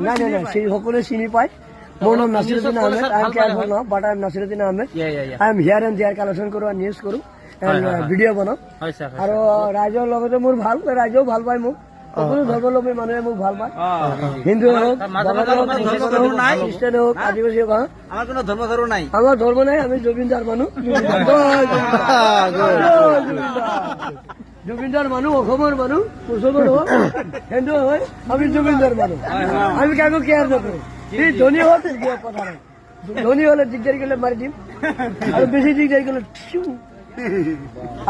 না না না সেই সকলে চিনি পায় মোৰ নাম Nasiruddin Ahmed I am careful now but I am Nasiruddin Ahmed I am here and there collection কৰোঁ নিউজ কৰোঁ ভিডিঅ' বনাওঁ আৰু ৰাইজৰ লগতে মোৰ ভাল ৰাইজেও ভাল পায় মোক সকলো ধৰ্মাৱলম্বী মানুহে মোক ভাল পায় হিন্দু হওক খ্ৰীষ্টান হওক আদিবাসী হওক আমার কোনো ধর্ম নাই আমাৰ ধৰ্ম নাই আমি জুবিনদাৰ মানুহ জুবিনদাৰ মানুহ অসমৰ মানুহ মুছলমান হওক হিন্দু হয় আমি জুবিনদাৰ মানুহ আমি কাকো কেয়াৰ নকৰোঁ এই ধনী হওক কথা নাই ধনী হলে দিগদাৰি কৰিলে মাৰি দিম আৰু বেছি দিগদাৰি কৰিলে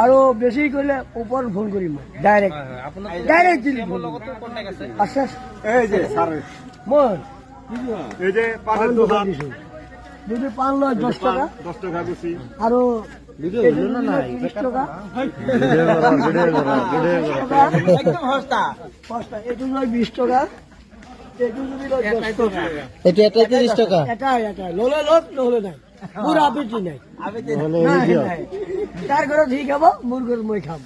আৰু বেছি কৰিলে ওপৰত ফোন কৰিম মই ডাইৰেক্ট আছে মই যদি পান লয় 10 টাকা আৰু 20 টাকা এইটো লয় 20 টাকা এইটো যদি লয় 10 টাকা এটা 30 টাকা এটা ললে লওক নহলে নাই মোৰ আপত্তি নাই তাৰ ঘৰত সি খাব মোৰ ঘৰত মই খাম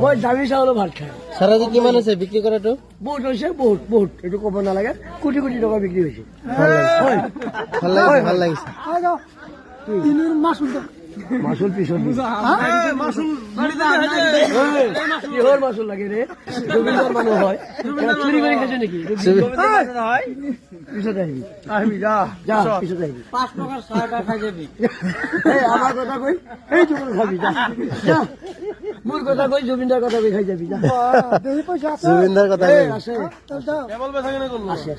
মই দামী চাউলৰ ভাত খাই সারাদিন কিমান আছে বিক্রি কৰাটো বহুত হৈছে বহুত এইটো ক'ব নালাগে কোটি কোটি টকা বিক্ৰী হৈছে ভাল লাগিছে মাছুল পিছত কিহৰ মাছুল লাগে ৰে জুবিনদাৰ মানুহ হয় চুৰি কৰি খাইছে নেকি পিছত আহিবি যা পিছত আহিবি 5 টকাৰ চাহ এটা খাই যাবি আমাৰ কথা কৈ এই তোৰ খাবি যা মোৰ কথা কৈ জুবিনদাৰ কথা কৈ খাই যাবি যা জুবিনদাৰ কথা আছে কেৱল বেচাকে নকৰো আছে